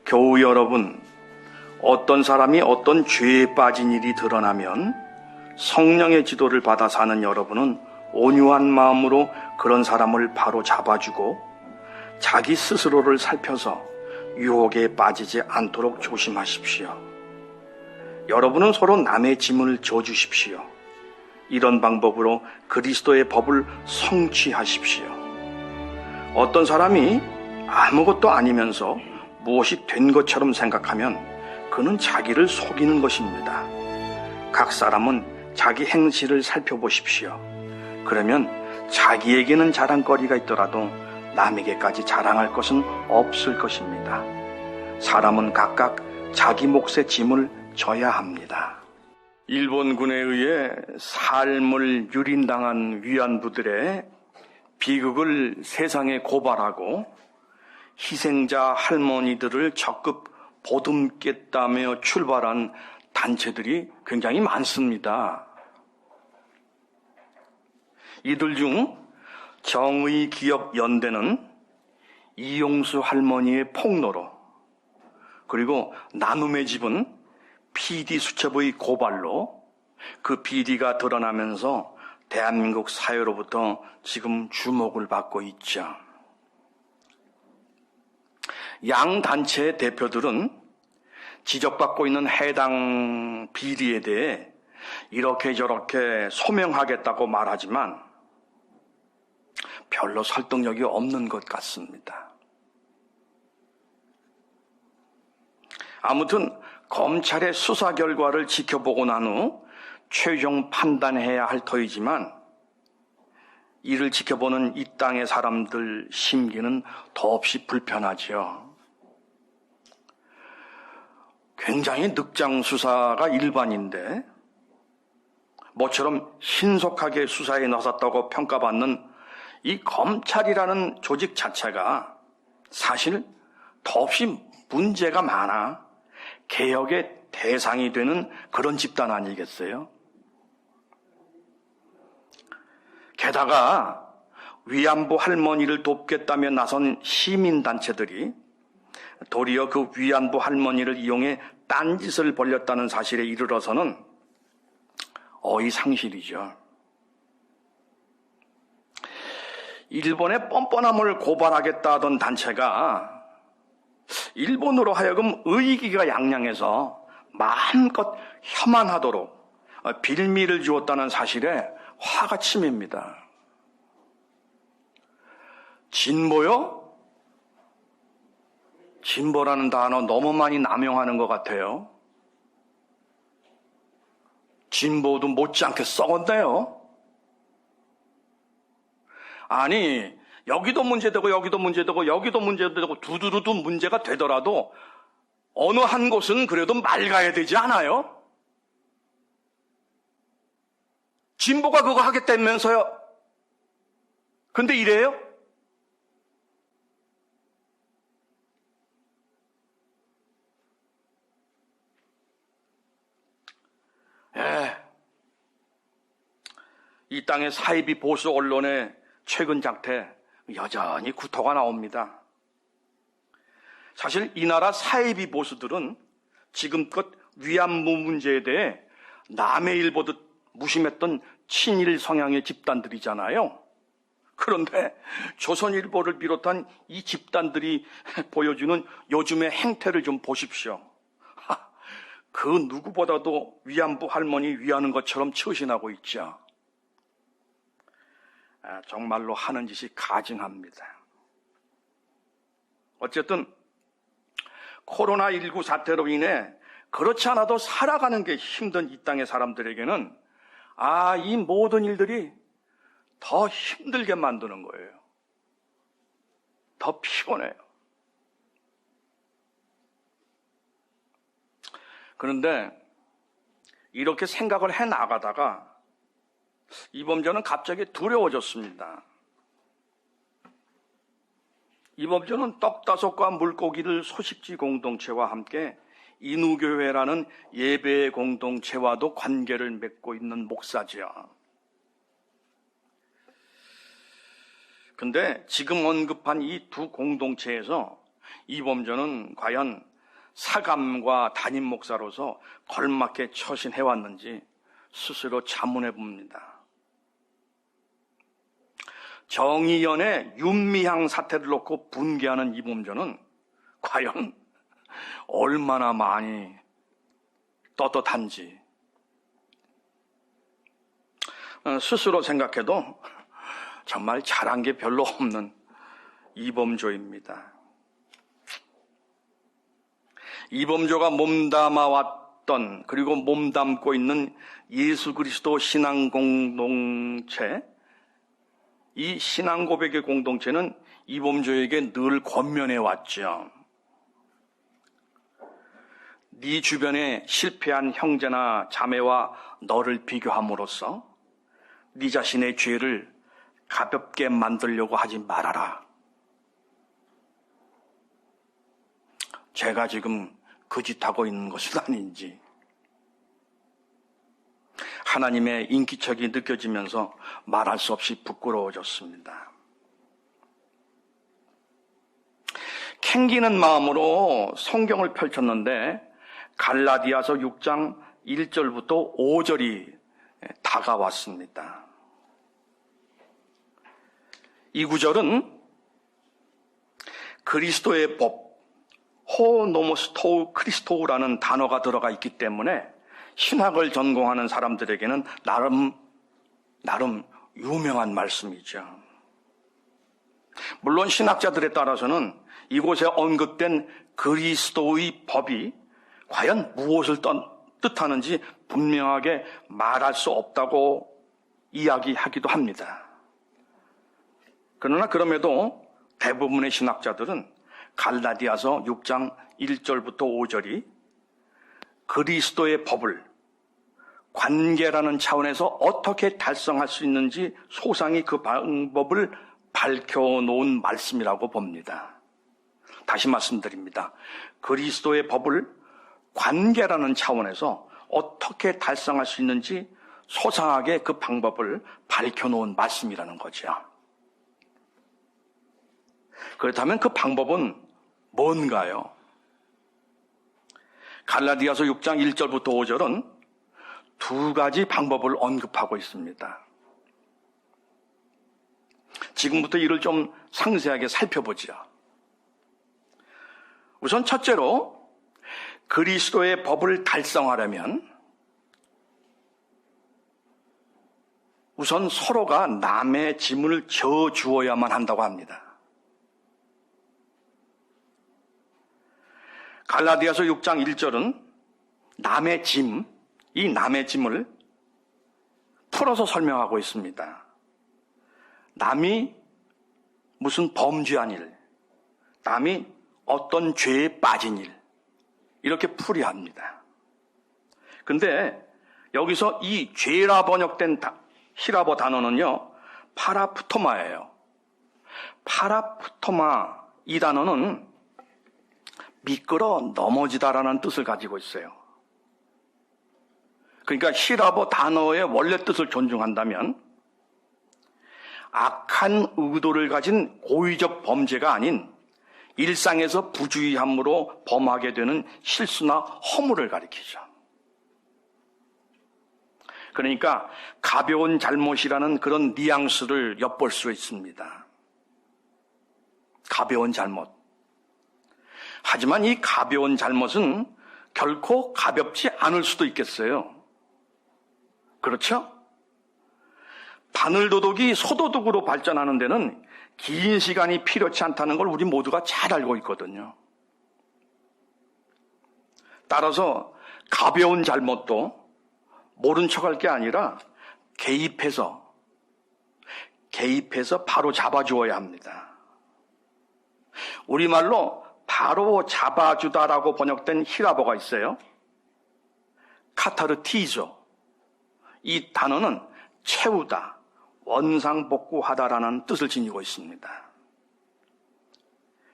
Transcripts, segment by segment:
교우 여러분, 어떤 사람이 어떤 죄에 빠진 일이 드러나면 성령의 지도를 받아 사는 여러분은 온유한 마음으로 그런 사람을 바로 잡아주고 자기 스스로를 살펴서 유혹에 빠지지 않도록 조심하십시오. 여러분은 서로 남의 짐을 져주십시오. 이런 방법으로 그리스도의 법을 성취하십시오. 어떤 사람이 아무것도 아니면서 무엇이 된 것처럼 생각하면 그는 자기를 속이는 것입니다. 각 사람은 자기 행실을 살펴보십시오. 그러면 자기에게는 자랑거리가 있더라도 남에게까지 자랑할 것은 없을 것입니다. 사람은 각각 자기 몫의 짐을 져야 합니다. 일본군에 의해 삶을 유린당한 위안부들의 비극을 세상에 고발하고 희생자 할머니들을 적극 보듬겠다며 출발한 단체들이 굉장히 많습니다. 이들 중 정의기억연대는 이용수 할머니의 폭로로, 그리고 나눔의 집은 PD 수첩의 고발로 그 PD가 드러나면서 대한민국 사회로부터 지금 주목을 받고 있죠. 양 단체의 대표들은 지적받고 있는 해당 비리에 대해 이렇게 저렇게 소명하겠다고 말하지만 별로 설득력이 없는 것 같습니다. 아무튼 검찰의 수사 결과를 지켜보고 난 후 최종 판단해야 할 터이지만 이를 지켜보는 이 땅의 사람들 심기는 더없이 불편하죠. 굉장히 늑장 수사가 일반인데 모처럼 신속하게 수사에 나섰다고 평가받는 이 검찰이라는 조직 자체가 사실 더없이 문제가 많아 개혁의 대상이 되는 그런 집단 아니겠어요? 게다가 위안부 할머니를 돕겠다며 나선 시민단체들이 도리어 그 위안부 할머니를 이용해 딴짓을 벌였다는 사실에 이르러서는 어이상실이죠. 일본의 뻔뻔함을 고발하겠다 하던 단체가 일본으로 하여금 의기가 양양해서 마음껏 혐한하도록 빌미를 주었다는 사실에 화가 치밉니다. 진보요? 진보라는 단어 너무 많이 남용하는 것 같아요. 진보도 못지않게 썩었네요. 아니, 여기도 문제되고 여기도 문제되고 여기도 문제되고 두두두두 문제가 되더라도 어느 한 곳은 그래도 맑아야 되지 않아요? 진보가 그거 하겠다면서요. 근데 이래요? 이 땅의 사이비 보수 언론의 최근 작태 여전히 구토가 나옵니다. 사실 이 나라 사이비 보수들은 지금껏 위안부 문제에 대해 남의 일 보듯 무심했던 친일 성향의 집단들이잖아요. 그런데 조선일보를 비롯한 이 집단들이 보여주는 요즘의 행태를 좀 보십시오. 그 누구보다도 위안부 할머니 위하는 것처럼 처신하고 있죠. 정말로 하는 짓이 가증합니다. 어쨌든 코로나19 사태로 인해 그렇지 않아도 살아가는 게 힘든 이 땅의 사람들에게는 이 모든 일들이 더 힘들게 만드는 거예요. 더 피곤해요. 그런데 이렇게 생각을 해 나가다가 이번 저는 갑자기 두려워졌습니다. 이번 저는 떡다섯과 물고기를 소식지 공동체와 함께 인우교회라는 예배 공동체와도 관계를 맺고 있는 목사죠. 근데 지금 언급한 이 두 공동체에서 이범전은 과연 사감과 담임 목사로서 걸맞게 처신해왔는지 스스로 자문해 봅니다. 정의연의 윤미향 사태를 놓고 분개하는 이범조는 과연 얼마나 많이 떳떳한지 스스로 생각해도 정말 잘한 게 별로 없는 이범조입니다. 이범조가 몸담아왔던 그리고 몸담고 있는 예수 그리스도 신앙 공동체, 이 신앙 고백의 공동체는 이범조에게 늘 권면해 왔죠. 네 주변에 실패한 형제나 자매와 너를 비교함으로써 네 자신의 죄를 가볍게 만들려고 하지 말아라. 제가 지금 그 짓하고 있는 것은 아닌지 하나님의 인기척이 느껴지면서 말할 수 없이 부끄러워졌습니다. 캥기는 마음으로 성경을 펼쳤는데 갈라디아서 6장 1절부터 5절이 다가왔습니다. 이 구절은 그리스도의 법, 호노모스토우 크리스토우라는 단어가 들어가 있기 때문에 신학을 전공하는 사람들에게는 나름 유명한 말씀이죠. 물론 신학자들에 따라서는 이곳에 언급된 그리스도의 법이 과연 무엇을 뜻하는지 분명하게 말할 수 없다고 이야기하기도 합니다. 그러나 그럼에도 대부분의 신학자들은 갈라디아서 6장 1절부터 5절이 그리스도의 법을 관계라는 차원에서 어떻게 달성할 수 있는지 소상히 그 방법을 밝혀놓은 말씀이라고 봅니다. 다시 말씀드립니다. 그리스도의 법을 관계라는 차원에서 어떻게 달성할 수 있는지 소상하게 그 방법을 밝혀놓은 말씀이라는 거죠. 그렇다면 그 방법은 뭔가요? 갈라디아서 6장 1절부터 5절은 두 가지 방법을 언급하고 있습니다. 지금부터 이를 좀 상세하게 살펴보죠. 우선 첫째로 그리스도의 법을 달성하려면 우선 서로가 남의 짐을 져주어야만 한다고 합니다. 갈라디아서 6장 1절은 남의 짐, 이 남의 짐을 풀어서 설명하고 있습니다. 남이 무슨 범죄한 일, 남이 어떤 죄에 빠진 일, 이렇게 풀이합니다. 근데 여기서 이 죄라 번역된 히라보 단어는요, 파라푸토마예요. 파라푸토마, 이 단어는 미끄러 넘어지다라는 뜻을 가지고 있어요. 그러니까 히라보 단어의 원래 뜻을 존중한다면 악한 의도를 가진 고의적 범죄가 아닌 일상에서 부주의함으로 범하게 되는 실수나 허물을 가리키죠. 그러니까 가벼운 잘못이라는 그런 뉘앙스를 엿볼 수 있습니다. 가벼운 잘못. 하지만 이 가벼운 잘못은 결코 가볍지 않을 수도 있겠어요. 그렇죠? 바늘도둑이 소도둑으로 발전하는 데는 긴 시간이 필요치 않다는 걸 우리 모두가 잘 알고 있거든요. 따라서 가벼운 잘못도 모른 척할 게 아니라 개입해서 바로 잡아주어야 합니다. 우리말로 바로 잡아주다라고 번역된 히라보가 있어요. 카타르티조. 이 단어는 채우다, 원상복구하다라는 뜻을 지니고 있습니다.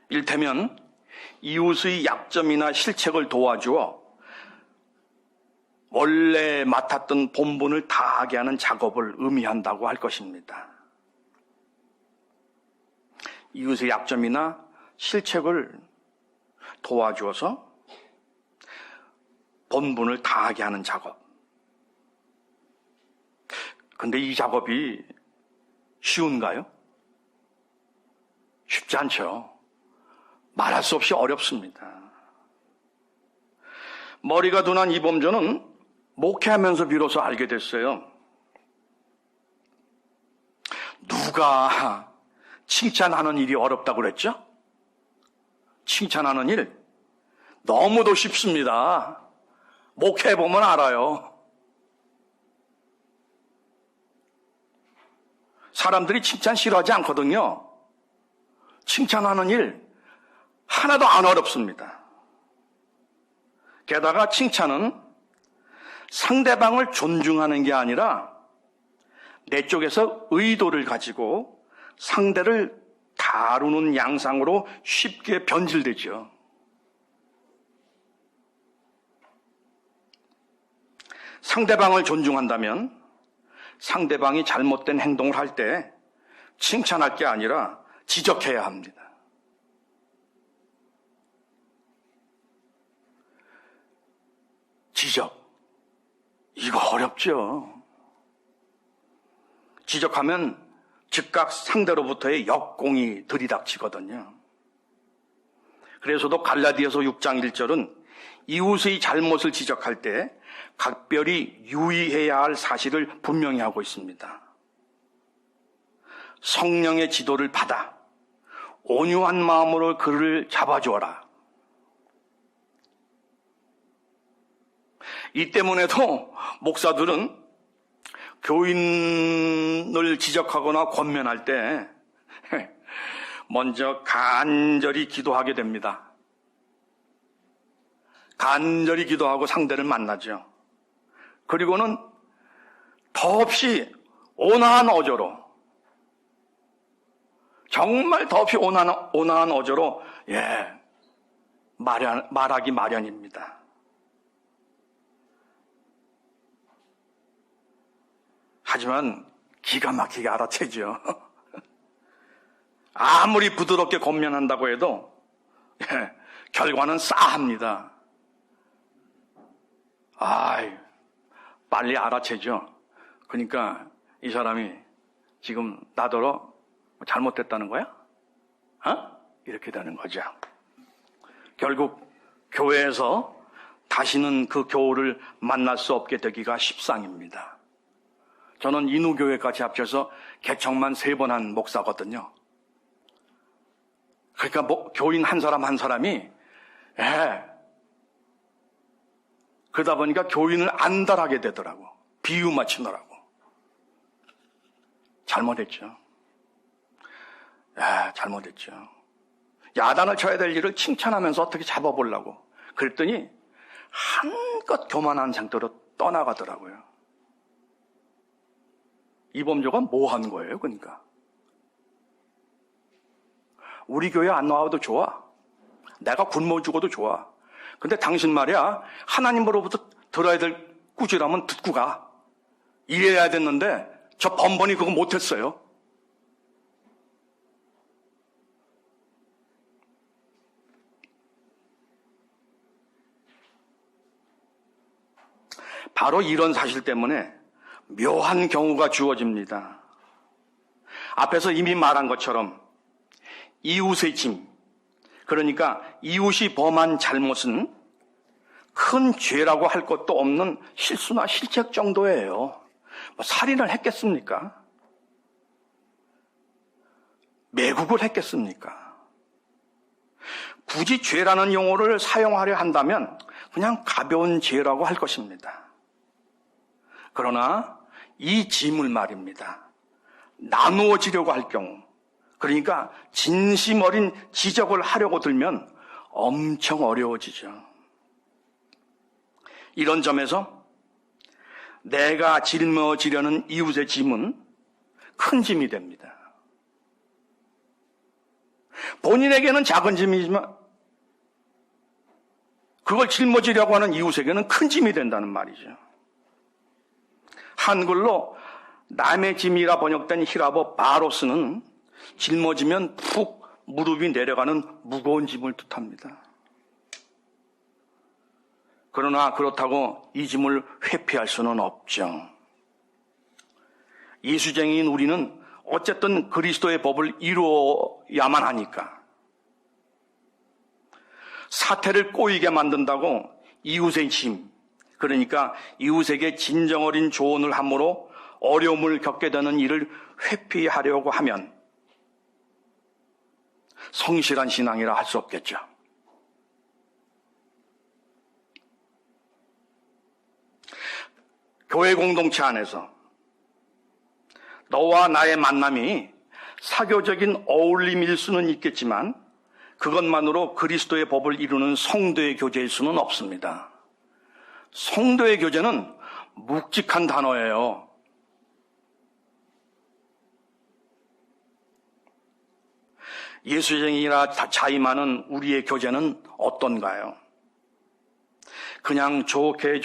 일테면 이웃의 약점이나 실책을 도와주어 원래 맡았던 본분을 다하게 하는 작업을 의미한다고 할 것입니다. 이웃의 약점이나 실책을 도와주어서 본분을 다하게 하는 작업. 근데 이 작업이 쉬운가요? 쉽지 않죠. 말할 수 없이 어렵습니다. 머리가 둔한 이범조는 목회하면서 비로소 알게 됐어요. 누가 칭찬하는 일이 어렵다고 그랬죠? 칭찬하는 일 너무도 쉽습니다. 목회해보면 알아요. 사람들이 칭찬 싫어하지 않거든요. 칭찬하는 일 하나도 안 어렵습니다. 게다가 칭찬은 상대방을 존중하는 게 아니라 내 쪽에서 의도를 가지고 상대를 다루는 양상으로 쉽게 변질되죠. 상대방을 존중한다면 상대방이 잘못된 행동을 할 때 칭찬할 게 아니라 지적해야 합니다. 지적. 이거 어렵죠. 지적하면 즉각 상대로부터의 역공이 들이닥치거든요. 그래서도 갈라디아서 6장 1절은 이웃의 잘못을 지적할 때 각별히 유의해야 할 사실을 분명히 하고 있습니다. 성령의 지도를 받아 온유한 마음으로 그를 잡아주어라. 이 때문에도 목사들은 교인을 지적하거나 권면할 때 먼저 간절히 기도하게 됩니다. 간절히 기도하고 상대를 만나죠. 그리고는 더없이 온화한 어조로, 정말 더없이 온화한 어조로 말하기 마련입니다. 하지만 기가 막히게 알아채죠. 아무리 부드럽게 권면한다고 해도 결과는 싸합니다. 빨리 알아채죠. 그러니까 이 사람이 지금 나더러 잘못됐다는 거야? 이렇게 되는 거죠. 결국 교회에서 다시는 그 교우를 만날 수 없게 되기가 십상입니다. 저는 인후교회까지 합쳐서 개척만 3번 한 목사거든요. 그러니까 교인 한 사람 한 사람이 그러다 보니까 교인을 안달하게 되더라고. 비유 맞추느라고. 잘못했죠. 잘못했죠. 야단을 쳐야 될 일을 칭찬하면서 어떻게 잡아보려고. 그랬더니 한껏 교만한 상태로 떠나가더라고요. 이범조가 뭐 한 거예요, 그러니까? 우리 교회 안 나와도 좋아. 내가 굶어 죽어도 좋아. 근데 당신 말이야, 하나님으로부터 들어야 될 꾸지람은 듣고 가. 이래야 됐는데 저 번번이 그거 못했어요. 바로 이런 사실 때문에 묘한 경우가 주어집니다. 앞에서 이미 말한 것처럼 이웃의 짐, 그러니까 이웃이 범한 잘못은 큰 죄라고 할 것도 없는 실수나 실책 정도예요. 살인을 했겠습니까? 매국을 했겠습니까? 굳이 죄라는 용어를 사용하려 한다면 그냥 가벼운 죄라고 할 것입니다. 그러나 이 짐을 말입니다. 나누어지려고 할 경우, 그러니까 진심 어린 지적을 하려고 들면 엄청 어려워지죠. 이런 점에서 내가 짊어지려는 이웃의 짐은 큰 짐이 됩니다. 본인에게는 작은 짐이지만 그걸 짊어지려고 하는 이웃에게는 큰 짐이 된다는 말이죠. 한글로 남의 짐이라 번역된 히라보 바로스는 짊어지면 푹 무릎이 내려가는 무거운 짐을 뜻합니다. 그러나 그렇다고 이 짐을 회피할 수는 없죠. 예수쟁이인 우리는 어쨌든 그리스도의 법을 이루어야만 하니까. 사태를 꼬이게 만든다고 이웃의 짐, 그러니까 이웃에게 진정 어린 조언을 함으로 어려움을 겪게 되는 일을 회피하려고 하면 성실한 신앙이라 할 수 없겠죠. 교회 공동체 안에서 너와 나의 만남이 사교적인 어울림일 수는 있겠지만 그것만으로 그리스도의 법을 이루는 성도의 교제일 수는 없습니다. 성도의 교제는 묵직한 단어예요. 예수쟁이라 자임하는 우리의 교제는 어떤가요? 그냥 좋게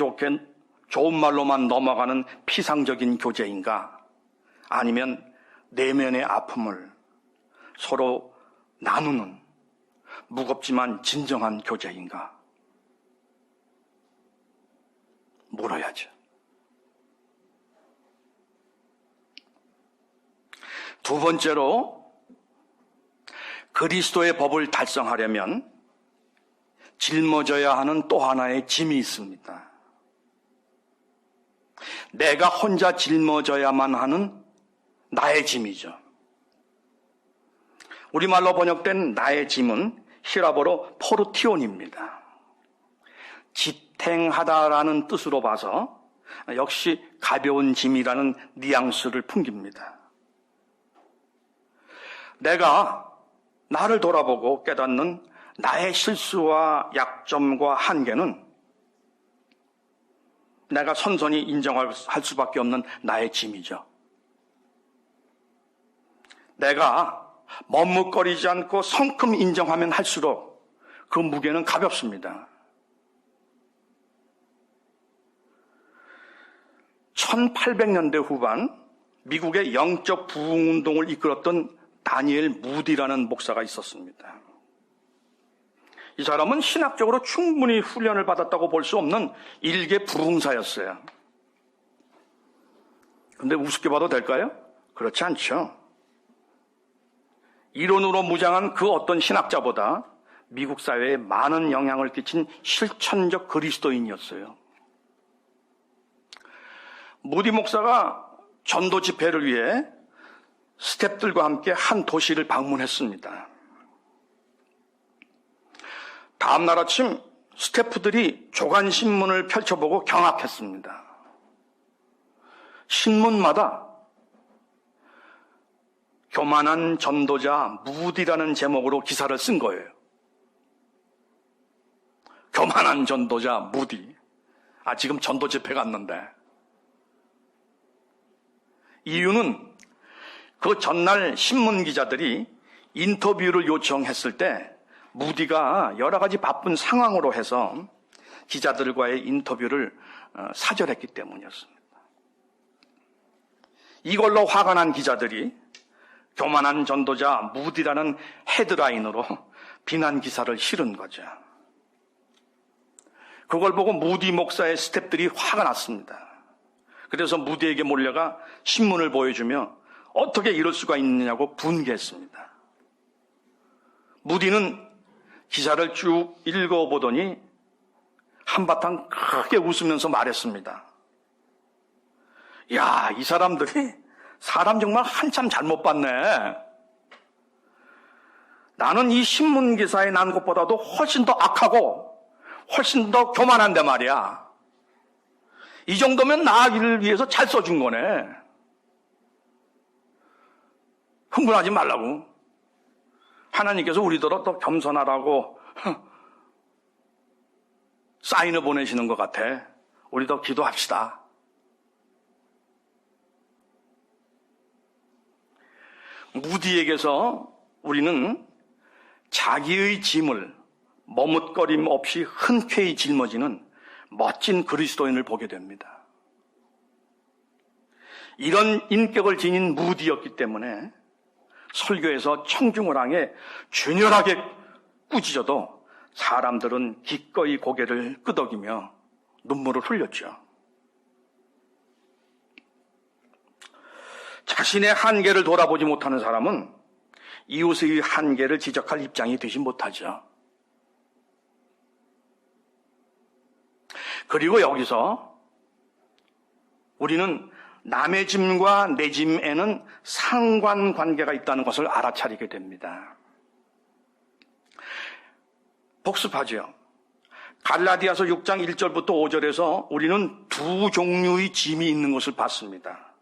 좋은 말로만 넘어가는 피상적인 교제인가? 아니면 내면의 아픔을 서로 나누는 무겁지만 진정한 교제인가? 물어야죠. 두 번째로 그리스도의 법을 달성하려면 짊어져야 하는 또 하나의 짐이 있습니다. 내가 혼자 짊어져야만 하는 나의 짐이죠. 우리말로 번역된 나의 짐은 히라보로 포르티온입니다. 지탱하다라는 뜻으로 봐서 역시 가벼운 짐이라는 뉘앙스를 풍깁니다. 내가 나를 돌아보고 깨닫는 나의 실수와 약점과 한계는 내가 선선히 인정할 수밖에 없는 나의 짐이죠. 내가 머뭇거리지 않고 성큼 인정하면 할수록 그 무게는 가볍습니다. 1800년대 후반 미국의 영적 부흥운동을 이끌었던 다니엘 무디라는 목사가 있었습니다. 이 사람은 신학적으로 충분히 훈련을 받았다고 볼 수 없는 일개 부흥사였어요. 근데 우습게 봐도 될까요? 그렇지 않죠. 이론으로 무장한 그 어떤 신학자보다 미국 사회에 많은 영향을 끼친 실천적 그리스도인이었어요. 무디 목사가 전도 집회를 위해 스태프들과 함께 한 도시를 방문했습니다. 다음 날 아침 스태프들이 조간신문을 펼쳐보고 경악했습니다. 신문마다 교만한 전도자 무디라는 제목으로 기사를 쓴 거예요. 교만한 전도자 무디. 지금 전도 집회 갔는데. 이유는 그 전날 신문 기자들이 인터뷰를 요청했을 때 무디가 여러 가지 바쁜 상황으로 해서 기자들과의 인터뷰를 사절했기 때문이었습니다. 이걸로 화가 난 기자들이 교만한 전도자 무디라는 헤드라인으로 비난 기사를 실은 거죠. 그걸 보고 무디 목사의 스태프들이 화가 났습니다. 그래서 무디에게 몰려가 신문을 보여주며 어떻게 이럴 수가 있느냐고 분개했습니다. 무디는 기사를 쭉 읽어보더니 한바탕 크게 웃으면서 말했습니다. 야, 이 사람들이 사람 정말 한참 잘못 봤네. 나는 이 신문 기사에 난 것보다도 훨씬 더 악하고 훨씬 더 교만한데 말이야. 이 정도면 나를 위해서 잘 써준 거네. 흥분하지 말라고. 하나님께서 우리더러 더 겸손하라고 사인을 보내시는 것 같아. 우리 더 기도합시다. 무디에게서 우리는 자기의 짐을 머뭇거림 없이 흔쾌히 짊어지는 멋진 그리스도인을 보게 됩니다. 이런 인격을 지닌 무디였기 때문에 설교에서 청중을 향해 균열하게 꾸짖어도 사람들은 기꺼이 고개를 끄덕이며 눈물을 흘렸죠. 자신의 한계를 돌아보지 못하는 사람은 이웃의 한계를 지적할 입장이 되지 못하죠. 그리고 여기서 우리는 남의 짐과 내 짐에는 상관관계가 있다는 것을 알아차리게 됩니다. 복습하죠. 갈라디아서 6장 1절부터 5절에서 우리는 두 종류의 짐이 있는 것을 봤습니다.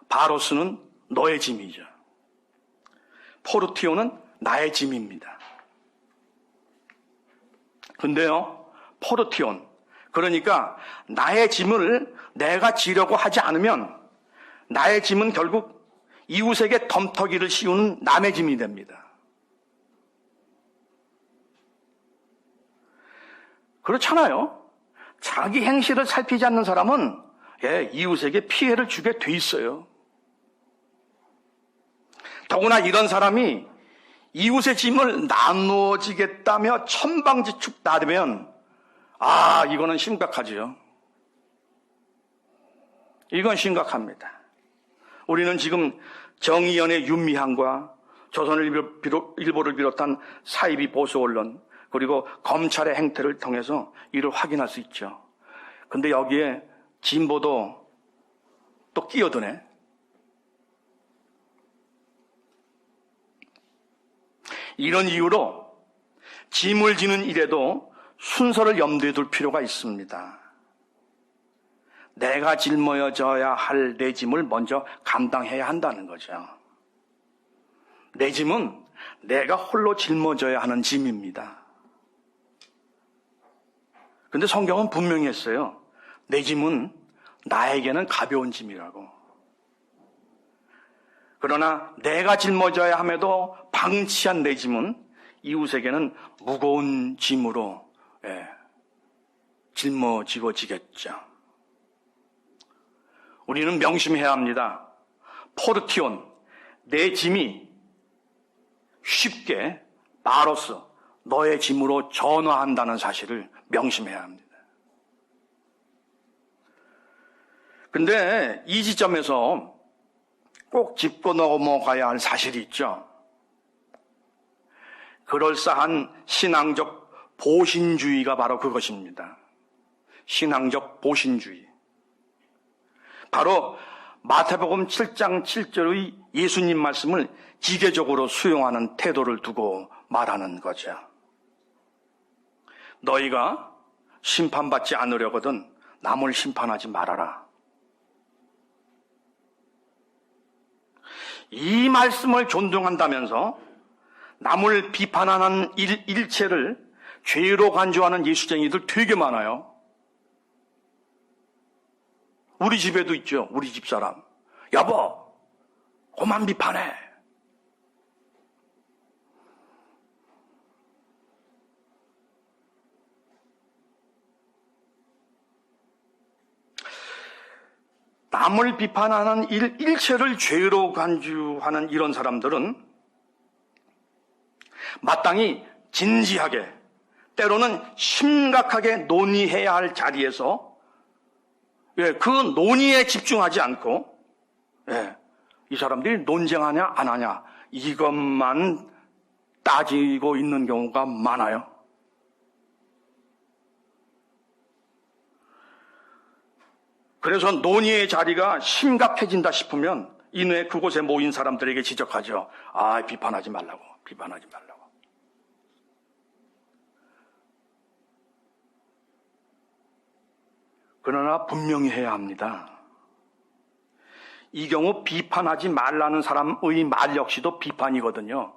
바로스는 너의 짐이죠. 포르티오는 나의 짐입니다. 근데요, 포르티온, 그러니까 나의 짐을 내가 지려고 하지 않으면 나의 짐은 결국 이웃에게 덤터기를 씌우는 남의 짐이 됩니다. 그렇잖아요. 자기 행실을 살피지 않는 사람은 이웃에게 피해를 주게 돼 있어요. 더구나 이런 사람이 이웃의 짐을 나누어지겠다며 천방지축 나르면 이거는 심각하지요. 이건 심각합니다. 우리는 지금 정의연의 윤미향과 조선일보를 비롯한 사이비 보수 언론 그리고 검찰의 행태를 통해서 이를 확인할 수 있죠. 근데 여기에 진보도 또 끼어드네. 이런 이유로 짐을 지는 일에도 순서를 염두에 둘 필요가 있습니다. 내가 짊어져야 할 내 짐을 먼저 감당해야 한다는 거죠. 내 짐은 내가 홀로 짊어져야 하는 짐입니다. 근데 성경은 분명히 했어요. 내 짐은 나에게는 가벼운 짐이라고. 그러나 내가 짊어져야 함에도 방치한 내 짐은 이웃에게는 무거운 짐으로 짊어지고지겠죠. 우리는 명심해야 합니다. 포르티온, 내 짐이 쉽게 바로스, 너의 짐으로 전화한다는 사실을 명심해야 합니다. 근데 이 지점에서 꼭 짚고 넘어가야 할 사실이 있죠. 그럴싸한 신앙적 보신주의가 바로 그것입니다. 신앙적 보신주의. 바로 마태복음 7장 7절의 예수님 말씀을 기계적으로 수용하는 태도를 두고 말하는 거죠. 너희가 심판받지 않으려거든 남을 심판하지 말아라. 이 말씀을 존중한다면서 남을 비판하는 일체를 죄로 간주하는 예수쟁이들 되게 많아요. 우리 집에도 있죠. 우리 집사람. 여보, 그만 비판해. 남을 비판하는 일체를 죄로 간주하는 이런 사람들은 마땅히 진지하게, 때로는 심각하게 논의해야 할 자리에서 그 논의에 집중하지 않고 이 사람들이 논쟁하냐 안 하냐 이것만 따지고 있는 경우가 많아요. 그래서 논의의 자리가 심각해진다 싶으면 이후에 그곳에 모인 사람들에게 지적하죠. 비판하지 말라고, 비판하지 말라고. 그러나 분명히 해야 합니다. 이 경우 비판하지 말라는 사람의 말 역시도 비판이거든요.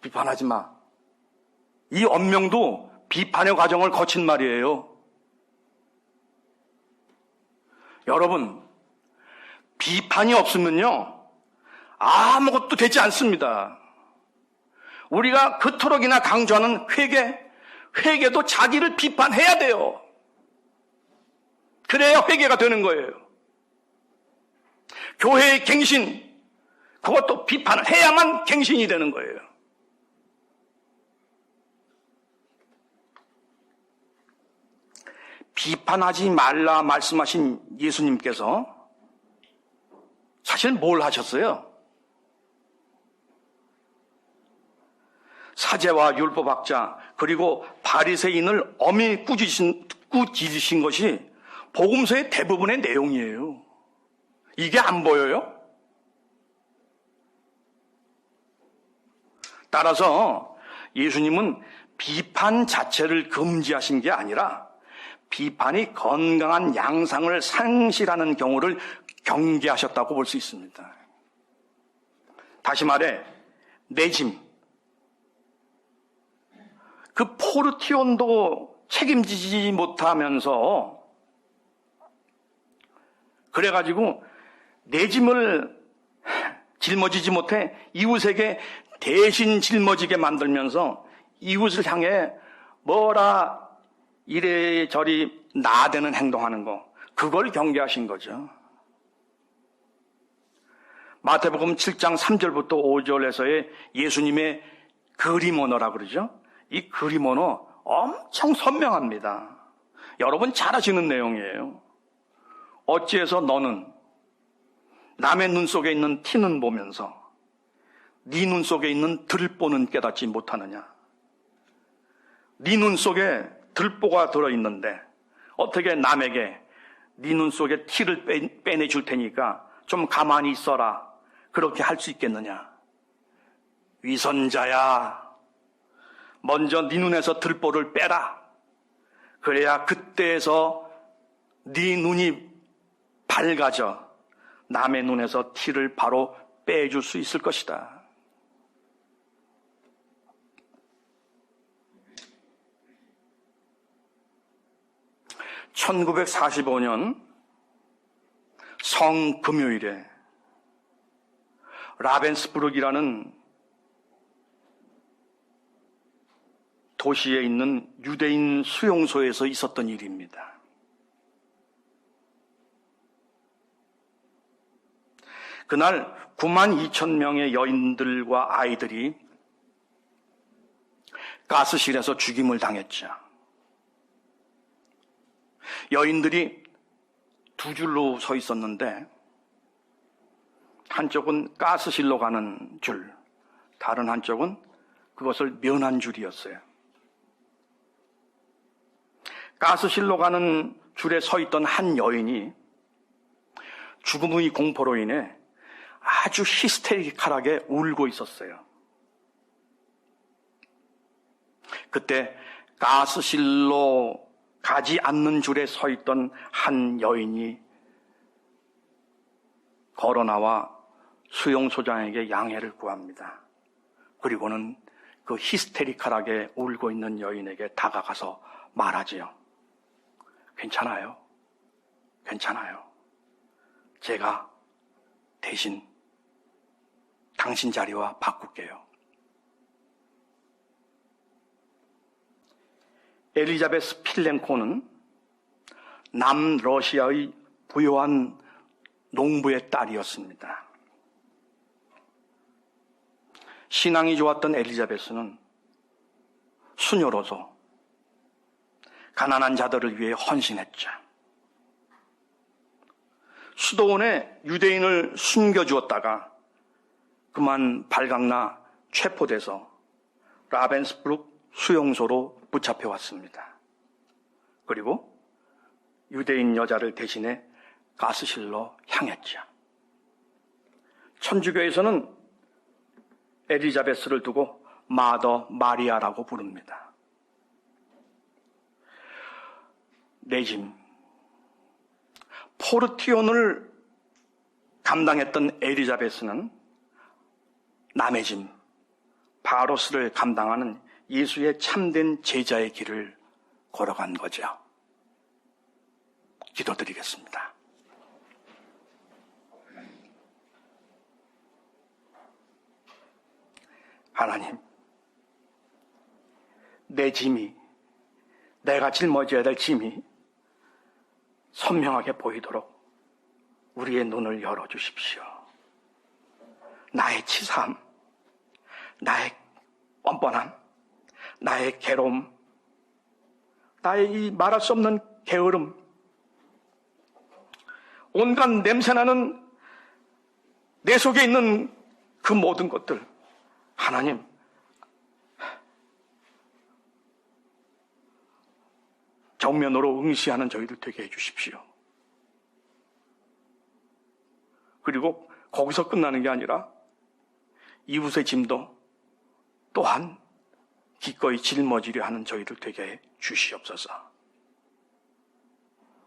비판하지 마. 이 언명도 비판의 과정을 거친 말이에요. 여러분, 비판이 없으면요, 아무것도 되지 않습니다. 우리가 그토록이나 강조하는 회개도 자기를 비판해야 돼요. 그래야 회개가 되는 거예요. 교회의 갱신, 그것도 비판을 해야만 갱신이 되는 거예요. 비판하지 말라 말씀하신 예수님께서 사실 뭘 하셨어요? 사제와 율법학자 그리고 바리새인을 엄히 꾸짖으신 것이 복음서의 대부분의 내용이에요. 이게 안 보여요? 따라서 예수님은 비판 자체를 금지하신 게 아니라 비판이 건강한 양상을 상실하는 경우를 경계하셨다고 볼 수 있습니다. 다시 말해 내짐, 그 포르티온도 책임지지 못하면서 그래가지고 내 짐을 짊어지지 못해 이웃에게 대신 짊어지게 만들면서 이웃을 향해 뭐라 이래저리 나대는 행동하는 거, 그걸 경계하신 거죠. 마태복음 7장 3절부터 5절에서의 예수님의 그림 언어라 그러죠. 이 그림 언어 엄청 선명합니다. 여러분 잘 아시는 내용이에요. 어찌해서 너는 남의 눈 속에 있는 티는 보면서 네 눈 속에 있는 들보는 깨닫지 못하느냐. 네 눈 속에 들보가 들어있는데 어떻게 남에게 네 눈 속에 티를 빼내줄 테니까 좀 가만히 있어라, 그렇게 할 수 있겠느냐. 위선자야, 먼저 네 눈에서 들보를 빼라. 그래야 그때에서 네 눈이 밝아져 남의 눈에서 티를 바로 빼줄 수 있을 것이다. (1945년) 성금요일에 라벤스부르크라는 도시에 있는 유대인 수용소에서 있었던 일입니다. 그날 92,000명의 여인들과 아이들이 가스실에서 죽임을 당했죠. 여인들이 두 줄로 서 있었는데 한쪽은 가스실로 가는 줄, 다른 한쪽은 그것을 면한 줄이었어요. 가스실로 가는 줄에 서 있던 한 여인이 죽음의 공포로 인해 아주 히스테리컬하게 울고 있었어요. 그때 가스실로 가지 않는 줄에 서 있던 한 여인이 걸어나와 수용소장에게 양해를 구합니다. 그리고는 그 히스테리컬하게 울고 있는 여인에게 다가가서 말하지요. 괜찮아요. 괜찮아요. 제가 대신 당신 자리와 바꿀게요. 엘리자베스 필렌코는 남러시아의 부유한 농부의 딸이었습니다. 신앙이 좋았던 엘리자베스는 수녀로서 가난한 자들을 위해 헌신했죠. 수도원에 유대인을 숨겨주었다가 그만 발각나 체포돼서 라벤스부르크 수용소로 붙잡혀왔습니다. 그리고 유대인 여자를 대신해 가스실로 향했죠. 천주교에서는 엘리자베스를 두고 마더 마리아라고 부릅니다. 내짐, 포르티온을 감당했던 엘리자베스는 남의 짐, 바로스를 감당하는 예수의 참된 제자의 길을 걸어간 거죠. 기도드리겠습니다. 하나님, 내 짐이, 내가 짊어져야 될 짐이 선명하게 보이도록 우리의 눈을 열어주십시오. 나의 치사함, 나의 뻔뻔함, 나의 괴로움, 나의 이 말할 수 없는 게으름, 온갖 냄새나는 내 속에 있는 그 모든 것들, 하나님, 정면으로 응시하는 저희들 되게 해주십시오. 그리고 거기서 끝나는 게 아니라 이웃의 짐도 또한 기꺼이 짊어지려 하는 저희들 되게 주시옵소서.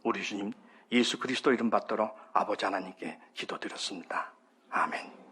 우리 주님 예수 그리스도 이름 받들어 아버지 하나님께 기도드렸습니다. 아멘.